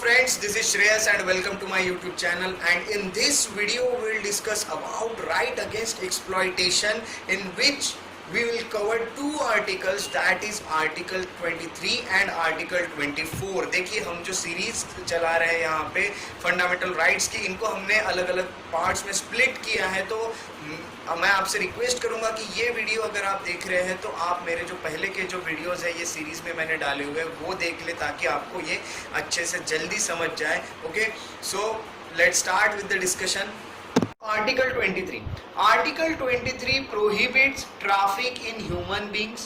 friends, this is Shreyas and welcome to my YouTube channel, and in this video we will discuss about right against exploitation, in which we will cover two articles, that is article 23 and article 24। देखिए हम जो series चला रहे हैं यहाँ पे fundamental rights की, इनको हमने अलग अलग पार्ट्स में स्प्लिट किया है। तो मैं आपसे रिक्वेस्ट करूंगा कि ये वीडियो अगर आप देख रहे हैं तो आप मेरे जो पहले के जो वीडियोस है ये सीरीज में मैंने डाले हुए हैं वो देख ले, ताकि आपको ये अच्छे से जल्दी समझ जाए। Okay, so let's start with the discussion. Article 23. Article 23 prohibits traffic in human beings,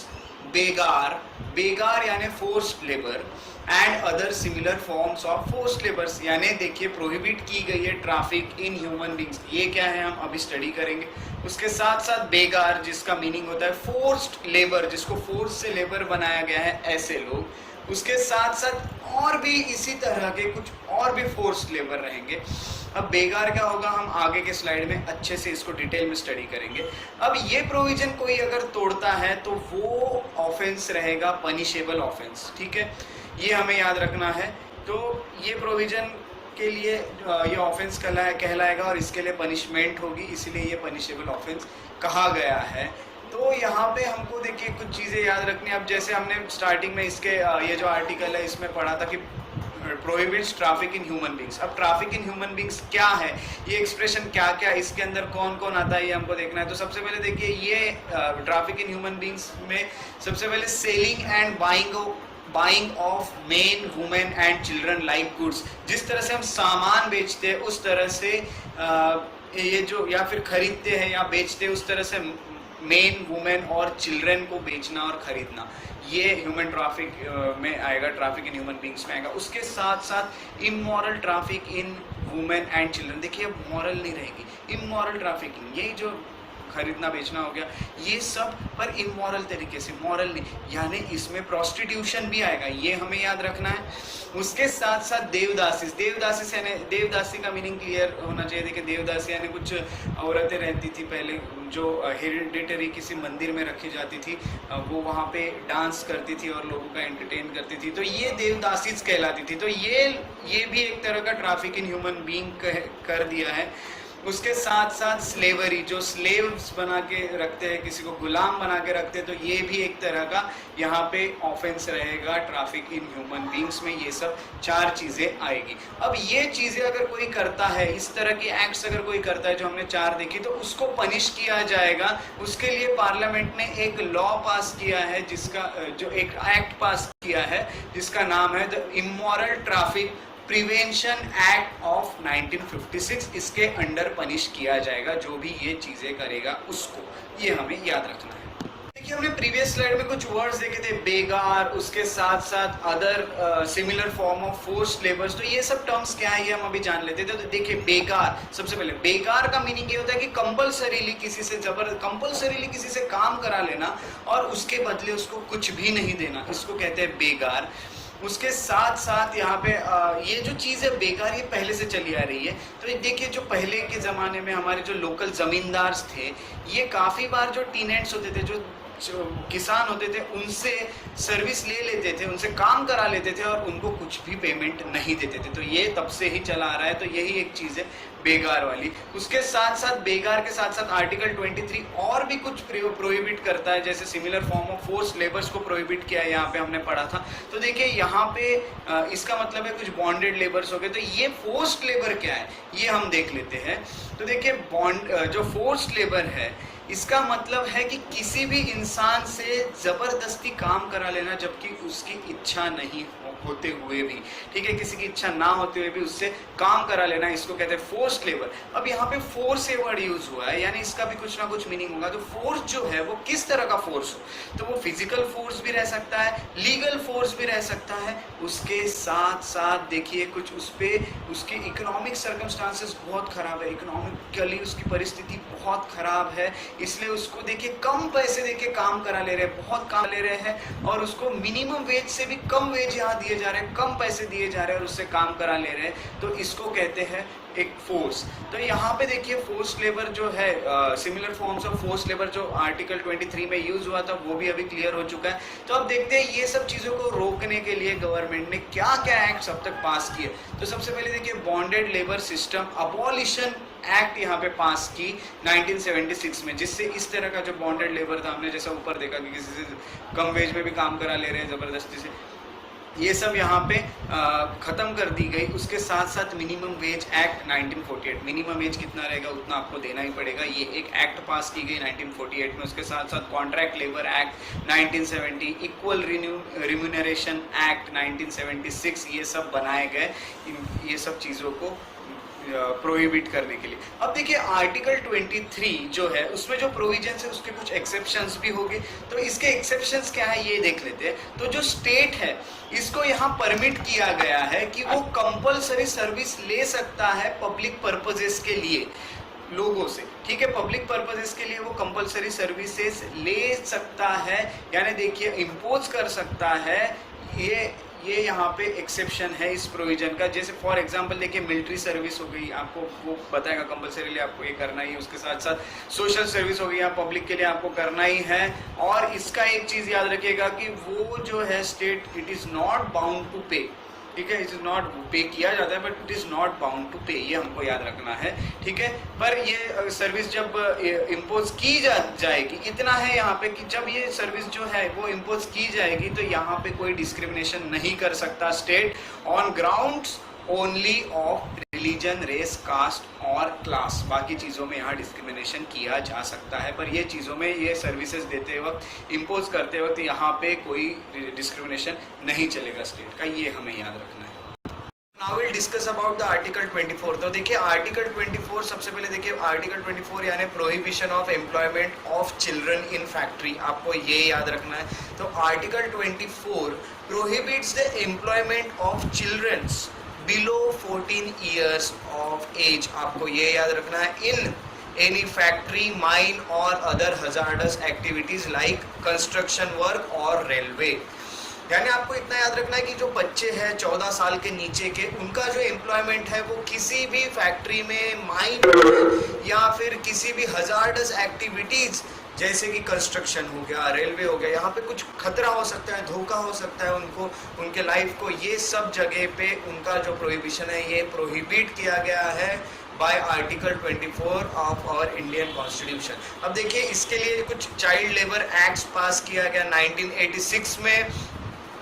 बेगार यानी forced labour, and other similar forms of forced labours. यानी देखिए प्रोहिबिट की गई है ट्रैफिक इन ह्यूमन बींग्स, ये क्या है हम अभी स्टडी करेंगे। उसके साथ साथ बेगार, जिसका मीनिंग होता है फोर्स्ड लेबर, जिसको फोर्स से लेबर बनाया गया है, ऐसे लोग। उसके साथ साथ और भी इसी तरह के कुछ और भी फोर्स्ड लेबर रहेंगे। अब बेगार क्या होगा हम आगे के स्लाइड में अच्छे से इसको डिटेल में स्टडी करेंगे। अब ये प्रोविजन कोई अगर तोड़ता है तो वो ऑफेंस रहेगा पनिशेबल ऑफेंस, ठीक है, ये हमें याद रखना है। तो ये प्रोविजन के लिए ये ऑफेंस कहलाएगा और इसके लिए पनिशमेंट होगी, इसलिए ये पनिशेबल ऑफेंस कहा गया है। तो यहाँ पे हमको देखिए कुछ चीज़ें याद रखनी। अब जैसे हमने स्टार्टिंग में इसके ये जो आर्टिकल है इसमें पढ़ा था कि prohibits traffic in human beings. अब ट्रैफिक इन ह्यूमन बींग्स क्या है, ये एक्सप्रेशन क्या क्या, इसके अंदर कौन कौन आता है, ये हमको देखना है। तो सबसे पहले देखिए ये ट्रैफिक इन ह्यूमन बींग्स में सबसे पहले selling and buying of main women and children like goods. जिस तरह से हम सामान बेचते हैं उस तरह से ये जो या फिर खरीदते हैं या बेचते हैं, उस तरह से मेन वुमेन और चिल्ड्रन को बेचना और खरीदना, ये ह्यूमन ट्रैफिक में आएगा, ट्रैफिक इन ह्यूमन बींग्स में आएगा। उसके साथ साथ immoral traffic in women and children. देखिए अब मॉरल नहीं रहेगी, इमोरल ट्रैफिकिंग, ये जो खरीदना बेचना हो गया ये सब, पर इमोरल तरीके से, मॉरल नहीं, यानी इसमें प्रोस्टिट्यूशन भी आएगा, ये हमें याद रखना है। उसके साथ साथ देवदासी का मीनिंग क्लियर होना चाहिए। देखिए देवदासी यानी कुछ औरतें रहती थी पहले जो हेरिडिटरी किसी मंदिर में रखी जाती थी, वो वहाँ पे डांस करती थी और लोगों का एंटरटेन करती थी, तो ये देवदासी कहलाती थी। तो ये भी एक तरह का ट्रैफिक इन ह्यूमन बीइंग कर दिया है। उसके साथ साथ स्लेवरी, जो स्लेव्स बना के रखते हैं, किसी को गुलाम बना के रखते हैं, तो ये भी एक तरह का यहाँ पे ऑफेंस रहेगा ट्रैफिक इन ह्यूमन बींग्स में। ये सब चार चीज़ें आएगी। अब ये चीज़ें अगर कोई करता है, इस तरह की एक्ट्स अगर कोई करता है जो हमने चार देखी, तो उसको पनिश किया जाएगा। उसके लिए पार्लियामेंट ने एक लॉ पास किया है, जिसका जो एक एक्ट पास किया है जिसका नाम है the immoral traffic prevention act of 1956। इसके अंडर पनिश किया जाएगा जो भी ये चीजें करेगा उसको, ये हमें याद रखना है। देखिए हमने प्रीवियस स्लाइड में कुछ वर्ड्स देखे थे, बेगार, उसके साथ साथ other similar form of forced labours. तो ये सब टर्म्स क्या है ये हम अभी जान लेते थे। तो देखिए बेगार, सबसे पहले बेगार का मीनिंग ये होता है कि कंपल्सरीली किसी से काम करा लेना और उसके बदले उसको कुछ भी नहीं देना, इसको कहते हैं बेगार। उसके साथ साथ यहाँ पे ये जो चीज़ है बेगार, ये पहले से चली आ रही है। तो ये देखिए जो पहले के ज़माने में हमारे जो लोकल ज़मींदार थे, ये काफ़ी बार जो टीनेंट्स होते थे, जो किसान होते थे, उनसे सर्विस ले लेते थे, उनसे काम करा लेते थे और उनको कुछ भी पेमेंट नहीं देते थे। तो ये तब से ही चला आ रहा है। तो यही एक चीज़ है बेगार वाली। उसके साथ साथ बेगार के साथ साथ आर्टिकल 23 और भी कुछ प्रोहिबिट करता है, जैसे similar form of force labours को प्रोहिबिट किया है, यहाँ पे हमने पढ़ा था। तो देखिए यहाँ पे इसका मतलब है कुछ बॉन्डेड लेबर्स हो गए। तो ये फोर्स्ड लेबर क्या है ये हम देख लेते हैं। तो देखिए जो फोर्स्ड लेबर है इसका मतलब है कि किसी भी इंसान से जबरदस्ती काम करा लेना जबकि उसकी इच्छा नहीं होते हुए भी, ठीक है, किसी की इच्छा ना होते हुए भी उससे काम करा लेना, इसको कहते हैं फोर्स्ड लेबर। अब यहाँ पे फोर्स से वर्ड यूज हुआ है, यानी इसका भी कुछ ना कुछ मीनिंग होगा। तो फोर्स जो है वो किस तरह का फोर्स हो, तो वो फिजिकल फोर्स भी रह सकता है, लीगल फोर्स भी रह सकता है। उसके साथ साथ देखिए कुछ उस पर उसके इकोनॉमिक सर्कमस्टांसेस बहुत खराब है, इकोनॉमिकली उसकी परिस्थिति बहुत खराब है, इसलिए उसको देखिए कम पैसे देके काम करा ले रहे हैं, बहुत काम ले रहे हैं, और उसको मिनिमम वेज से भी कम वेज यहाँ दिए जा रहे हैं, कम पैसे दिए जा रहे हैं और उससे काम करा ले रहे हैं, तो इसको कहते हैं एक फोर्स। तो यहाँ पे देखिए फोर्स लेबर जो है, similar forms of force labour जो आर्टिकल 23 में यूज हुआ था वो भी अभी क्लियर हो चुका है। तो अब देखते हैं ये सब चीज़ों को रोकने के लिए गवर्नमेंट ने क्या क्या एक्ट अब तक पास किए। तो सबसे पहले देखिए bonded labour system abolition act यहाँ पे पास की 1976 में, जिससे इस तरह का जो बॉन्डेड लेबर था, हमने जैसा ऊपर देखा कि किसी से कम वेज में भी काम करा ले रहे हैं ज़बरदस्ती से, ये सब यहाँ पे ख़त्म कर दी गई। उसके साथ साथ minimum wage act 1948, minimum wage कितना रहेगा उतना आपको देना ही पड़ेगा, ये एक एक्ट पास की गई 1948 में। उसके साथ साथ contract labour act 1970, equal remuneration act 1976, ये सब बनाए गए ये सब चीज़ों को प्रोहिबिट करने के लिए। अब देखिए आर्टिकल 23 जो है उसमें जो प्रोविजंस है उसके कुछ एक्सेप्शंस भी होंगे। तो इसके एक्सेप्शंस क्या है ये देख लेते हैं। तो जो स्टेट है इसको यहाँ परमिट किया गया है कि वो कंपलसरी सर्विस ले सकता है पब्लिक पर्पजेस के लिए लोगों से, ठीक है, पब्लिक पर्पजेस के लिए वो कंपलसरी सर्विसेज ले सकता है, यानी देखिए इम्पोज कर सकता है। ये यहाँ पे एक्सेप्शन है इस प्रोविजन का। जैसे फॉर एग्जांपल देखिए मिलिट्री सर्विस हो गई, आपको वो बताएगा कंपलसरीली आपको ये करना ही है। उसके साथ साथ सोशल सर्विस हो गई, आप पब्लिक के लिए आपको करना ही है। और इसका एक चीज़ याद रखिएगा कि वो जो है state it is not bound to pay, ठीक है, इट इज़ नॉट पे किया जाता है but it is not bound to pay, ये हमको याद रखना है, ठीक है। पर ये सर्विस जब इम्पोज की जाएगी, इतना है यहाँ पे कि जब ये सर्विस जो है वो इम्पोज की जाएगी तो यहाँ पे कोई डिस्क्रिमिनेशन नहीं कर सकता state on grounds only of religion, race, caste और क्लास। बाकी चीज़ों में यहाँ डिस्क्रिमिनेशन किया जा सकता है, पर ये चीज़ों में ये सर्विसेज देते वक्त, इम्पोज करते वक्त यहाँ पे कोई डिस्क्रिमिनेशन नहीं चलेगा स्टेट का, ये हमें याद रखना है। Now will discuss about the article 24। तो देखिए आर्टिकल 24, सबसे पहले देखिए आर्टिकल 24 यानी prohibition of employment of children in factory, आपको ये याद रखना है। तो article 24 prohibits the employment of childrens below 14 years of age, आपको ये याद रखना है, इन एनी फैक्ट्री, माइन और other hazardous activities like construction work और रेलवे। यानी आपको इतना याद रखना है कि जो बच्चे हैं 14 साल के नीचे के, उनका जो एम्प्लॉयमेंट है वो किसी भी फैक्ट्री में, माइन में या फिर किसी भी हजार्डस एक्टिविटीज जैसे कि कंस्ट्रक्शन हो गया, रेलवे हो गया, यहाँ पे कुछ खतरा हो सकता है, धोखा हो सकता है उनको, उनके लाइफ को, ये सब जगह पे उनका जो प्रोहिबिशन है ये प्रोहिबिट किया गया है by article 24 of our Indian constitution. अब देखिए इसके लिए कुछ चाइल्ड लेबर एक्ट्स पास किया गया 1986 में,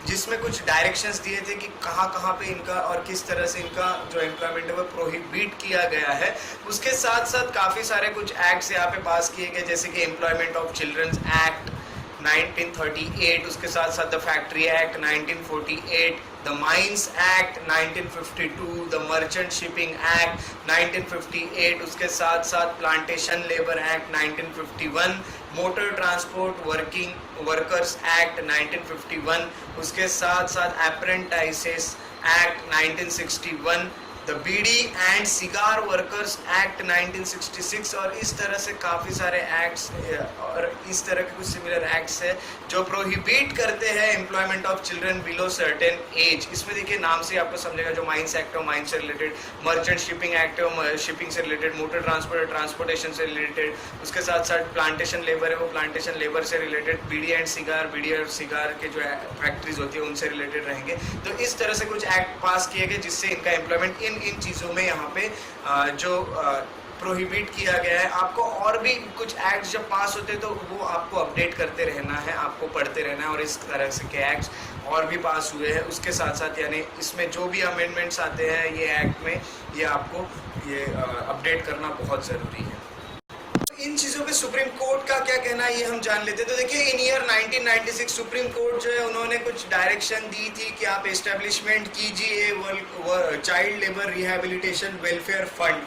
जिसमें कुछ डायरेक्शंस दिए थे कि कहाँ पे इनका और किस तरह से इनका जो एम्प्लॉयमेंट है वो प्रोहिबिट किया गया है। उसके साथ साथ काफ़ी सारे कुछ एक्ट्स यहाँ पे पास किए गए, जैसे कि एम्प्लॉयमेंट ऑफ चिल्ड्रंस एक्ट 1938, उसके साथ साथ the factory act 1948, the mines act 1952, the merchant shipping act 1958, उसके साथ साथ plantation labour act 1951, motor transport workers act 1951, उसके साथ साथ apprentices act 1961, the bidi and cigar workers act 1966, और इस तरह से काफ़ी सारे एक्ट्स और इस तरह के कुछ सिमिलर एक्ट्स है जो प्रोहिबिट करते हैं employment of children below certain age. इसमें देखिए नाम से आपको समझेगा, जो माइंस एक्ट है माइंस से रिलेटेड, मर्चेंट शिपिंग एक्ट है शिपिंग से रिलेटेड, मोटर ट्रांसपोर्ट ट्रांसपोर्टेशन से रिलेटेड, उसके साथ साथ प्लांटेशन लेबर है वो प्लांटेशन लेबर से रिलेटेड, बीड़ी और सिगार के जो फैक्ट्रीज होती है उनसे रिलेटेड रहेंगे। तो इस तरह से कुछ एक्ट पास किए गए जिससे इनका एम्प्लॉयमेंट इन चीज़ों में यहाँ पे जो प्रोहिबिट किया गया है। आपको और भी कुछ एक्ट जब पास होते हैं तो वो आपको अपडेट करते रहना है, आपको पढ़ते रहना है, और इस तरह से के एक्ट्स और भी पास हुए हैं। उसके साथ साथ यानी इसमें जो भी अमेंडमेंट्स आते हैं ये एक्ट में, ये आपको ये अपडेट करना बहुत ज़रूरी है। इन चीज़ों पे सुप्रीम कोर्ट का क्या कहना है ये हम जान लेते हैं। तो देखिए इन ईयर 1996 सुप्रीम कोर्ट जो है उन्होंने कुछ डायरेक्शन दी थी कि आप एस्टेब्लिशमेंट कीजिए child labour rehabilitation welfare fund,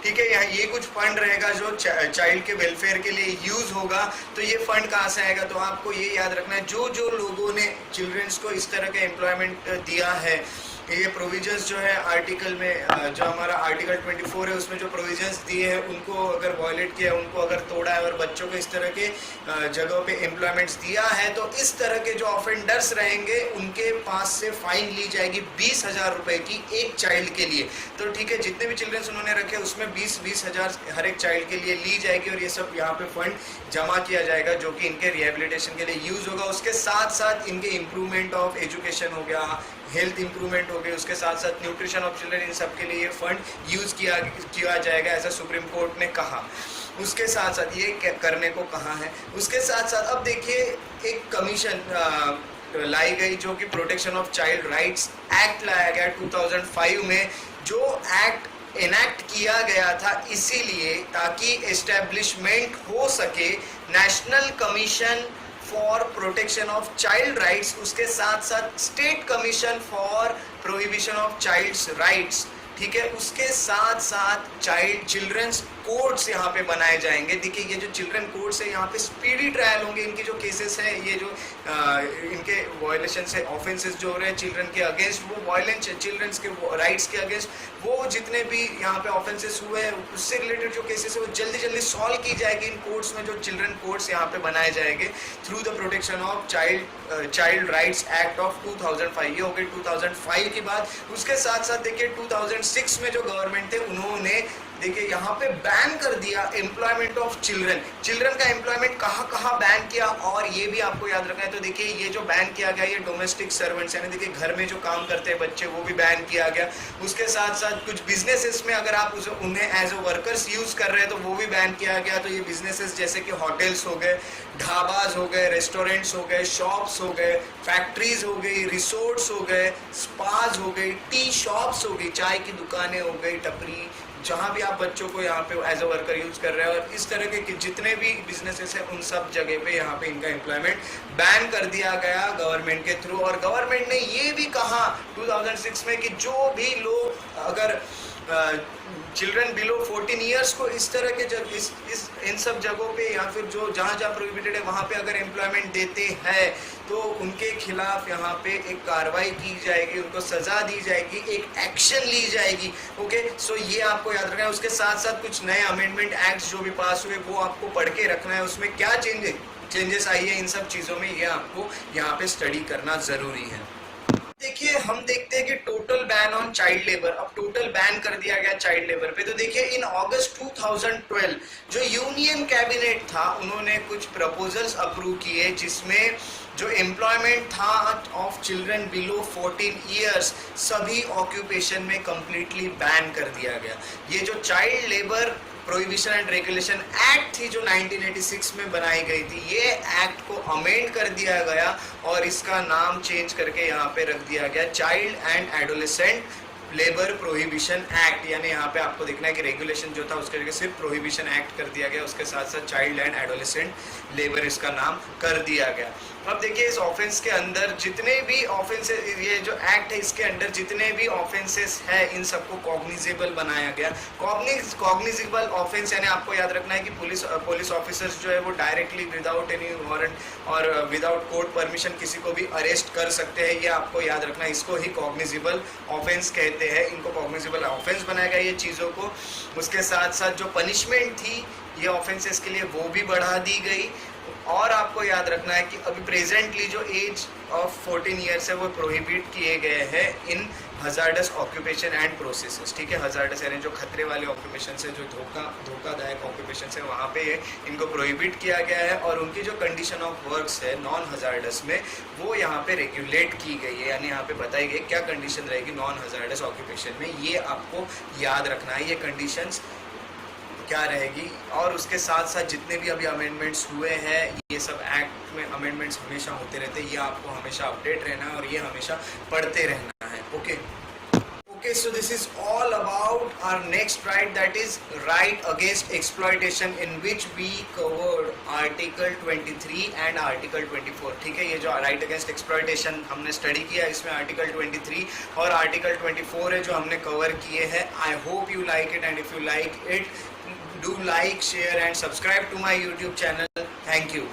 ठीक है। यहाँ ये कुछ फंड रहेगा जो चाइल्ड के वेलफेयर के लिए यूज़ होगा। तो ये फंड कहाँ से आएगा, तो आपको ये याद रखना है जो लोगों ने चिल्ड्रंस को इस तरह का एम्प्लॉयमेंट दिया है, ये प्रोविजंस जो है आर्टिकल में जो हमारा आर्टिकल 24 है उसमें जो प्रोविजंस दिए हैं उनको अगर वायलेट किया, उनको अगर तोड़ा है और बच्चों को इस तरह के जगहों पे एम्प्लॉयमेंट्स दिया है तो इस तरह के जो ऑफेंडर्स रहेंगे उनके पास से फाइन ली जाएगी 20,000 रुपए की एक चाइल्ड के लिए। तो ठीक है, जितने भी चिल्ड्रंस उन्होंने रखे उसमें 20,000 हर एक चाइल्ड के लिए ली जाएगी और ये सब यहाँ पे फंड जमा किया जाएगा जो कि इनके रिहेबिलिटेशन के लिए यूज होगा। उसके साथ साथ इनके इम्प्रूवमेंट ऑफ एजुकेशन हो गया, हेल्थ इंप्रूवमेंट हो गई, उसके साथ साथ न्यूट्रिशन ऑफ चिल्ड्रन, इन सब के लिए ये फंड यूज किया जाएगा, ऐसा सुप्रीम कोर्ट ने कहा। उसके साथ साथ ये करने को कहा है। उसके साथ साथ अब देखिए एक कमीशन लाई गई जो कि protection of child rights act लाया गया 2005 में, जो एक्ट इनैक्ट किया गया था इसीलिए ताकि एस्टेब्लिशमेंट हो सके national commission for protection of child rights, उसके साथ साथ state commission for prohibition of child's rights, ठीक है। उसके साथ साथ चिल्ड्रंस कोर्ट्स यहाँ पे बनाए जाएंगे। देखिए ये जो चिल्ड्रन कोर्ट्स है यहाँ पे स्पीडी ट्रायल होंगे, इनकी जो केसेस है, ये जो इनके वायलेशन से ऑफेंसेस जो हो रहे हैं चिल्ड्रन के अगेंस्ट, वो वायलेंस चिल्ड्रंस के राइट्स के अगेंस्ट, वो जितने भी यहाँ पे ऑफेंसेस हुए हैं उससे रिलेटेड जो केसेस है वो जल्दी जल्दी सॉल्व की जाएगी इन कोर्ट्स में, जो चिल्ड्रन कोर्ट्स यहाँ पे बनाए जाएंगे through the protection of child rights act of 2005। ये हो गई 2005 की बात। उसके साथ साथ देखिए 2006 में जो गवर्नमेंट थे उन्होंने देखिए यहाँ पे बैन कर दिया एम्प्लॉयमेंट ऑफ चिल्ड्रन का एम्प्लॉयमेंट कहाँ बैन किया, और ये भी आपको याद रखना है। तो देखिए ये जो बैन किया गया ये डोमेस्टिक सर्वेंट्स यानी देखिए घर में जो काम करते हैं बच्चे, वो भी बैन किया गया। उसके साथ साथ कुछ बिजनेसेस में अगर आप उन्हें एज अ वर्कर्स यूज कर रहे हैं तो वो भी बैन किया गया। तो ये बिजनेसेस जैसे कि होटल्स हो गए, ढाबाज हो गए, रेस्टोरेंट्स हो गए, शॉप्स हो गए, फैक्ट्रीज हो गई, रिसोर्ट्स हो गए, स्पाज हो गई, टी शॉप्स हो गई, चाय की दुकानें हो गई, टपरी, जहाँ भी आप बच्चों को यहाँ पे एज अ वर्कर यूज कर रहे हैं, और इस तरह के जितने भी बिजनेसेस हैं उन सब जगह पे यहाँ पे इनका एम्प्लॉयमेंट बैन कर दिया गया गवर्नमेंट के थ्रू। और गवर्नमेंट ने ये भी कहा 2006 में कि जो भी लोग अगर चिल्ड्रन बिलो 14 ईयर्स को इस तरह के इन सब जगहों पे या फिर जो जहाँ प्रोहिबिटेड है वहाँ पे अगर एम्प्लॉयमेंट देते हैं तो उनके खिलाफ यहाँ पे एक कार्रवाई की जाएगी, उनको सजा दी जाएगी, एक एक्शन ली जाएगी। ओके, सो ये आपको याद रखना है। उसके साथ साथ कुछ नए अमेंडमेंट एक्ट्स जो भी पास हुए वो आपको पढ़ के रखना है, उसमें क्या चेंजेस आई है, इन सब चीज़ों में ये आपको यहाँ पे स्टडी करना ज़रूरी है। देखिए हम देखते हैं कि total ban on child labour, अब टोटल बैन कर दिया गया चाइल्ड लेबर पे। तो देखिए इन अगस्त 2012 जो यूनियन कैबिनेट था उन्होंने कुछ प्रपोजल्स अप्रूव किए जिसमें जो एम्प्लॉयमेंट था ऑफ चिल्ड्रन बिलो 14 ईयर्स सभी ऑक्यूपेशन में कंप्लीटली बैन कर दिया गया। ये जो child labour prohibition and regulation act थी जो 1986 में बनाई गई थी, ये एक्ट को अमेंड कर दिया गया और इसका नाम चेंज करके यहाँ पे रख दिया गया child and adolescent labour prohibition act. यानी यहाँ पे आपको देखना है कि रेगुलेशन जो था उसके जगह सिर्फ प्रोहिबिशन एक्ट कर दिया गया, उसके साथ साथ चाइल्ड एंड एडोलेसेंट लेबर इसका नाम कर दिया गया। अब देखिए इस ऑफेंस के अंदर जितने भी ऑफेंसेस, ये जो एक्ट है इसके अंदर जितने भी ऑफेंसेस है इन सबको कॉग्निजेबल बनाया गया। कॉग्निजेबल ऑफेंस यानी आपको याद रखना है कि पुलिस ऑफिसर्स जो है वो डायरेक्टली विदाउट एनी वारंट और विदाउट कोर्ट परमिशन किसी को भी अरेस्ट कर सकते हैं, ये आपको याद रखना है। इसको ही कॉग्निजेबल ऑफेंस कहते हैं, इनको कॉग्निजेबल ऑफेंस बनाया गया ये चीज़ों को। उसके साथ साथ जो पनिशमेंट थी ये ऑफेंसेस के लिए वो भी बढ़ा दी गई। और आपको याद रखना है कि अभी प्रेजेंटली जो एज ऑफ 14 ईयर्स है वो प्रोहिबिट किए गए हैं इन हजार्डस ऑक्यूपेशन एंड प्रोसेसेस, ठीक है। हजार्डस यानी जो खतरे वाले ऑक्यूपेशन है, जो धोखादायक ऑक्यूपेशन है, वहाँ पे इनको प्रोहिबिट किया गया है। और उनकी जो कंडीशन ऑफ वर्क्स है नॉन हजार्डस में वो यहाँ पे रेगुलेट की गई है, यानी यहाँ पे बताई गई क्या कंडीशन रहेगी नॉन हजार्डस ऑक्यूपेशन में, ये आपको याद रखना है, ये कंडीशंस क्या रहेगी। और उसके साथ साथ जितने भी अभी अमेंडमेंट्स हुए हैं, ये सब एक्ट में अमेंडमेंट्स हमेशा होते रहते हैं, ये आपको हमेशा अपडेट रहना है और ये हमेशा पढ़ते रहना है। Okay, so this is all about our next right, that is right against exploitation, in which we covered article 23 and article 24, ठीक है। ये जो right against exploitation हमने स्टडी किया, इसमें article 23 और article 24 है जो हमने कवर किए हैं। I hope you like it, and if you like it, do like, share and subscribe to my YouTube channel. Thank you.